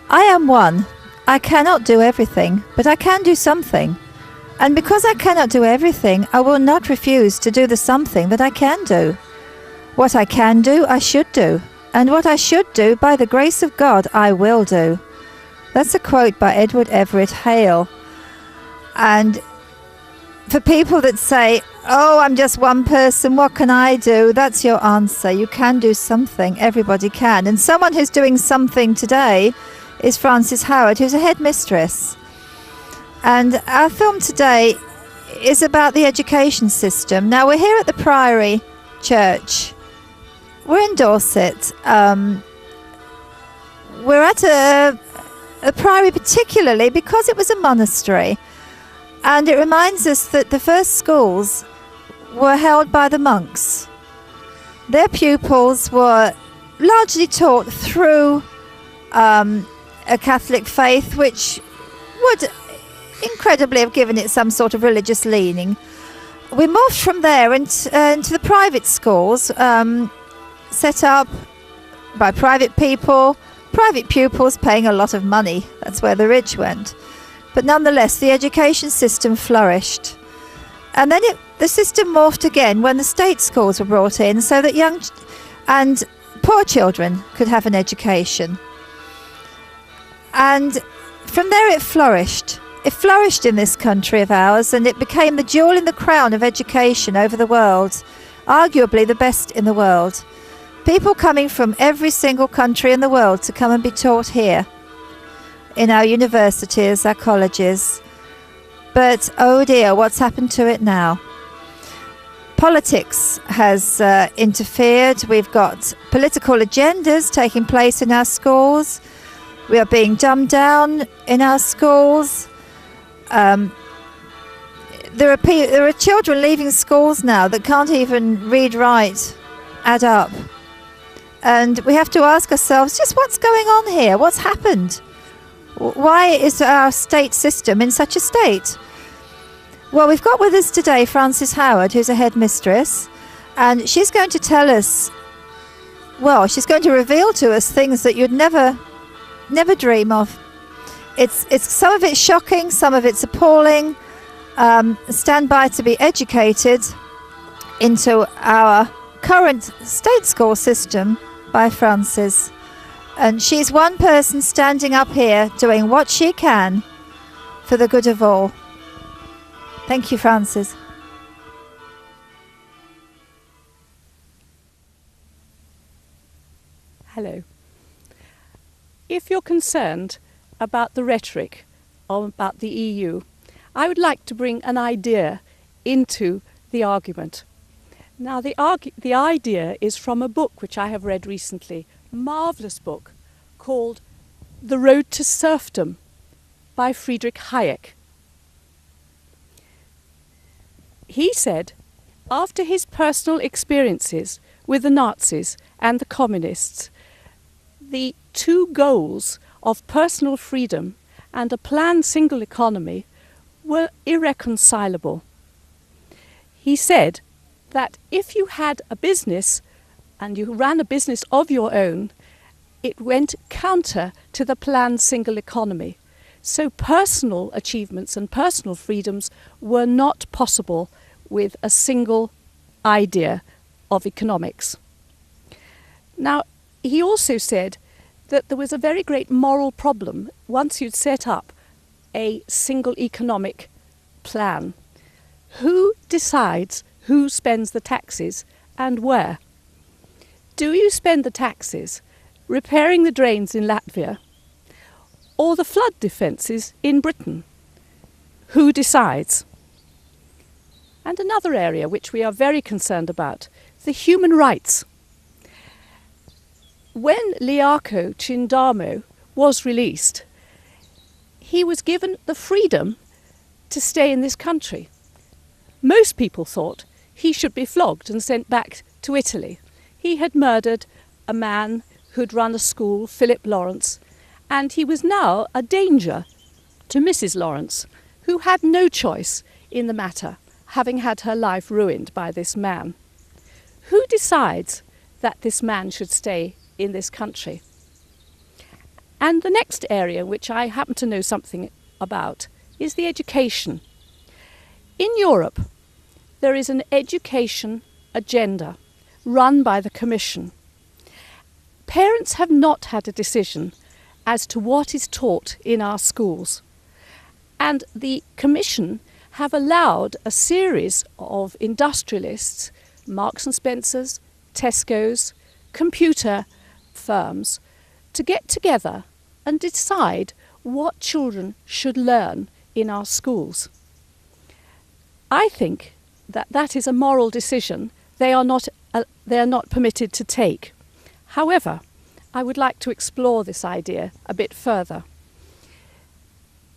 I am one. I cannot do everything, but I can do something. And because I cannot do everything, I will not refuse to do the something that I can do. What I can do, I should do. And what I should do, by the grace of God, I will do. That's a quote by Edward Everett Hale. And for people that say, oh, I'm just one person, what can I do? That's your answer. You can do something. Everybody can. And someone who's doing something today is Frances Howard, who's a headmistress. And our film today is about the education system. Now, we're here at the Priory Church. We're in Dorset. We're at a priory particularly because it was a monastery. And it reminds us that the first schools were held by the monks. Their pupils were largely taught through a Catholic faith, which would incredibly have given it some sort of religious leaning. We moved from there into the private schools, set up by private people, private pupils paying a lot of money. That's where the rich went. But nonetheless, the education system flourished. And then the system morphed again when the state schools were brought in so that young and poor children could have an education. And from there it flourished. It flourished in this country of ours, and it became the jewel in the crown of education over the world, arguably the best in the world. People coming from every single country in the world to come and be taught here, in our universities, our colleges. But oh dear, what's happened to it now? Politics has interfered. We've got political agendas taking place in our schools. We are being dumbed down in our schools. There are children leaving schools now that can't even read, write, add up. And we have to ask ourselves, just what's going on here? What's happened? Why is our state system in such a state? Well, we've got with us today Frances Howard, who's a headmistress, and she's going to tell us, well, she's going to reveal to us things that you'd never dream of. It's some of it's shocking, some of it's appalling. Stand by to be educated into our current state school system by Frances. And she's one person standing up here doing what she can for the good of all. Thank you, Frances. Hello. If you're concerned about the rhetoric about the EU, I would like to bring an idea into the argument. Now, the idea is from a book which I have read recently, a marvellous book called The Road to Serfdom by Friedrich Hayek. He said, after his personal experiences with the Nazis and the communists, the two goals of personal freedom and a planned single economy were irreconcilable. He said that if you had a business and you ran a business of your own, it went counter to the planned single economy. So personal achievements and personal freedoms were not possible with a single idea of economics. Now, he also said that there was a very great moral problem once you'd set up a single economic plan. Who decides who spends the taxes and where? Do you spend the taxes repairing the drains in Latvia or the flood defences in Britain? Who decides? And another area which we are very concerned about, the human rights. When Liako Chindamo was released, he was given the freedom to stay in this country. Most people thought he should be flogged and sent back to Italy. He had murdered a man who'd run a school, Philip Lawrence, and he was now a danger to Mrs. Lawrence, who had no choice in the matter, having had her life ruined by this man. Who decides that this man should stay in this country? And the next area, which I happen to know something about, is the education. In Europe, there is an education agenda run by the Commission. Parents have not had a decision as to what is taught in our schools. And the Commission have allowed a series of industrialists, Marks and Spencers, Tesco's, computer firms, to get together and decide what children should learn in our schools. I think that that is a moral decision they are not permitted to take. However, I would like to explore this idea a bit further.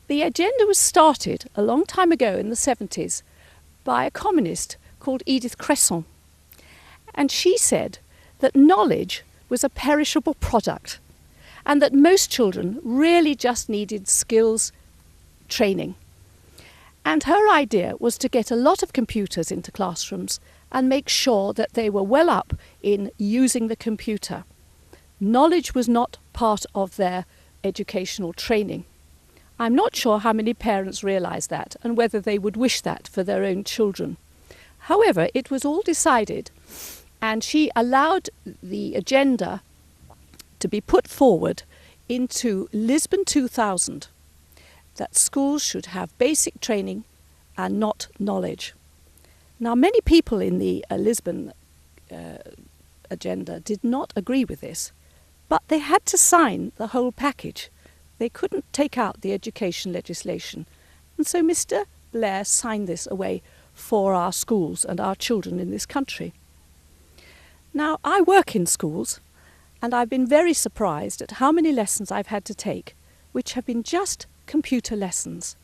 The agenda was started a long time ago in the 70s by a communist called Edith Cresson, and she said that knowledge was a perishable product and that most children really just needed skills training. And her idea was to get a lot of computers into classrooms and make sure that they were well up in using the computer. Knowledge was not part of their educational training. I'm not sure how many parents realise that and whether they would wish that for their own children. However, it was all decided, and she allowed the agenda to be put forward into Lisbon 2000, that schools should have basic training and not knowledge. Now, many people in the Lisbon agenda did not agree with this, but they had to sign the whole package. They couldn't take out the education legislation. And so Mr. Blair signed this away for our schools and our children in this country. Now, I work in schools, and I've been very surprised at how many lessons I've had to take, which have been just computer lessons.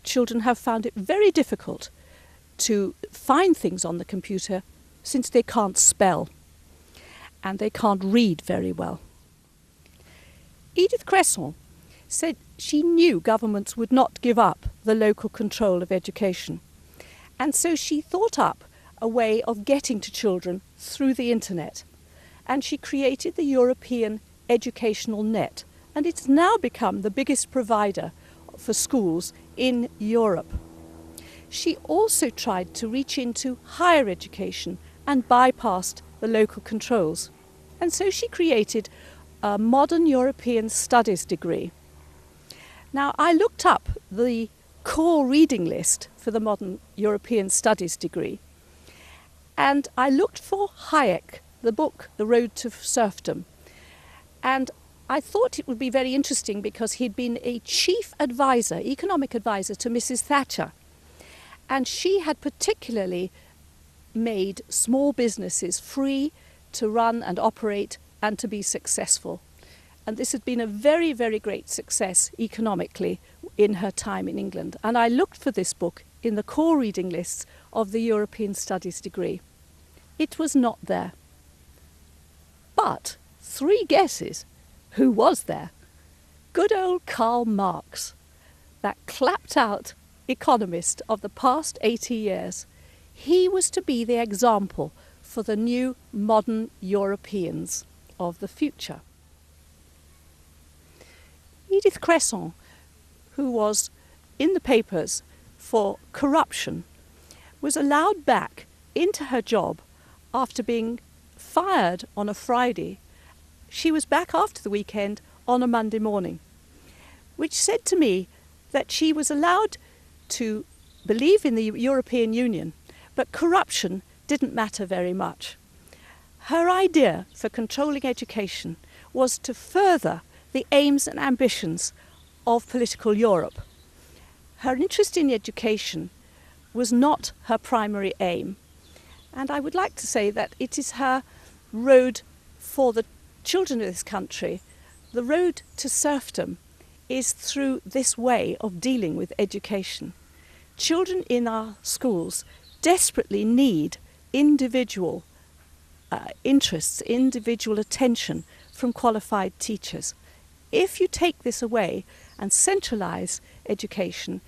Children have found it very difficult to find things on the computer since they can't spell and they can't read very well. Edith Cresson said she knew governments would not give up the local control of education, and so she thought up a way of getting to children through the internet, and she created the European Educational Net, and it's now become the biggest provider for schools in Europe. She also tried to reach into higher education and bypassed the local controls, and so she created a modern European studies degree. Now, I looked up the core reading list for the modern European studies degree, and I looked for Hayek, the book The Road to Serfdom, and I thought it would be very interesting because he'd been a chief advisor, economic advisor to Mrs. Thatcher, and she had particularly made small businesses free to run and operate and to be successful. And this had been a very, very great success economically in her time in England. And I looked for this book in the core reading lists of the European Studies degree. It was not there. But 3 guesses. Who was there? Good old Karl Marx, that clapped out economist of the past 80 years. He was to be the example for the new modern Europeans of the future. Edith Cresson, who was in the papers for corruption, was allowed back into her job after being fired on a Friday. She was back after the weekend on a Monday morning, which said to me that she was allowed to believe in the European Union, but corruption didn't matter very much. Her idea for controlling education was to further the aims and ambitions of political Europe. Her interest in education was not her primary aim, and I would like to say that it is her road for the children of this country. The road to serfdom is through this way of dealing with education. Children in our schools desperately need individual interests, individual attention from qualified teachers. If you take this away and centralise education,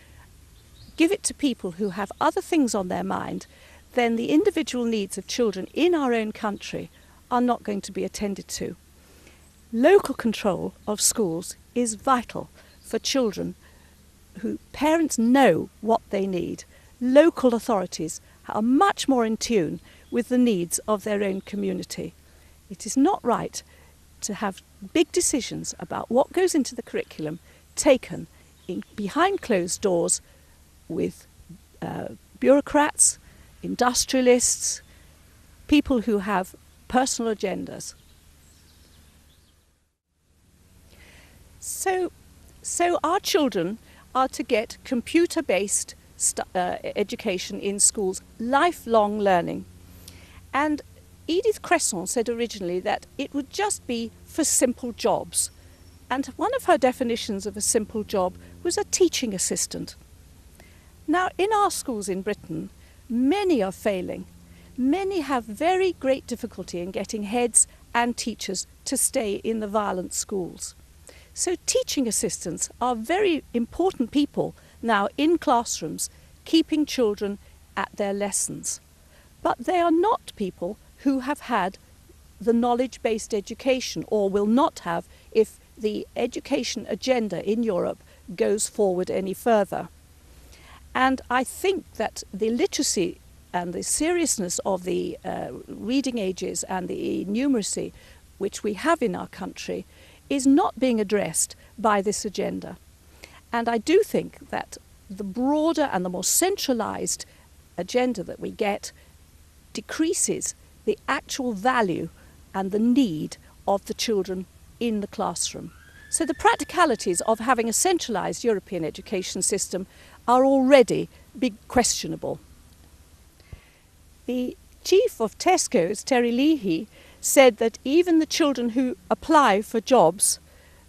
give it to people who have other things on their mind, then the individual needs of children in our own country are not going to be attended to. Local control of schools is vital for children who parents know what they need. Local authorities are much more in tune with the needs of their own community. It is not right to have big decisions about what goes into the curriculum taken behind closed doors with bureaucrats, industrialists, people who have personal agendas. So our children are to get computer-based education in schools, lifelong learning. And Edith Cresson said originally that it would just be for simple jobs. And one of her definitions of a simple job was a teaching assistant. Now, in our schools in Britain, many are failing. Many have very great difficulty in getting heads and teachers to stay in the violent schools. So teaching assistants are very important people now in classrooms, keeping children at their lessons. But they are not people who have had the knowledge-based education, or will not have if the education agenda in Europe goes forward any further. And I think that the literacy and the seriousness of the reading ages and the numeracy which we have in our country is not being addressed by this agenda. And I do think that the broader and the more centralised agenda that we get decreases the actual value and the need of the children in the classroom. So the practicalities of having a centralised European education system are already questionable. The chief of Tesco's, Terry Leahy, said that even the children who apply for jobs,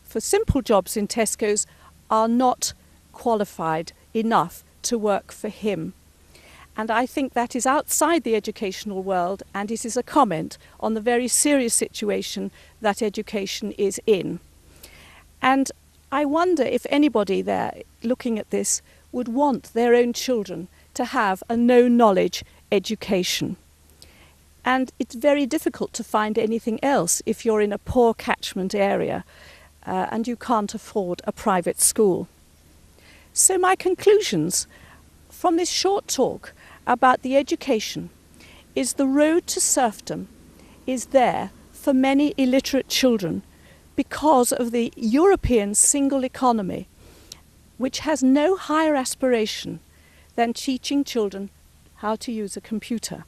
for simple jobs in Tesco's, are not qualified enough to work for him. And I think that is outside the educational world, and it is a comment on the very serious situation that education is in. And I wonder if anybody there looking at this would want their own children to have a no-knowledge education. And it's very difficult to find anything else if you're in a poor catchment area and you can't afford a private school. So my conclusions from this short talk about the education is the road to serfdom is there for many illiterate children because of the European single economy, which has no higher aspiration than teaching children how to use a computer.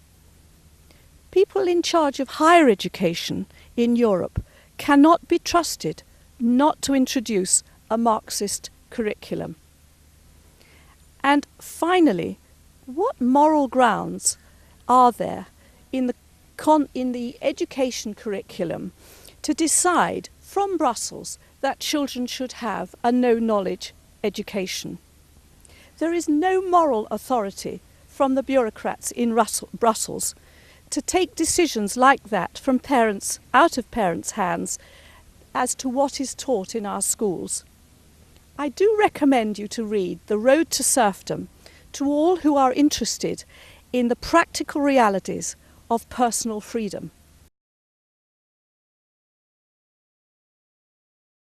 People in charge of higher education in Europe cannot be trusted not to introduce a Marxist curriculum. And finally, what moral grounds are there in the education curriculum to decide from Brussels that children should have a no-knowledge education? There is no moral authority from the bureaucrats in Brussels to take decisions like that from parents, out of parents' hands, as to what is taught in our schools. I do recommend you to read The Road to Serfdom to all who are interested in the practical realities of personal freedom.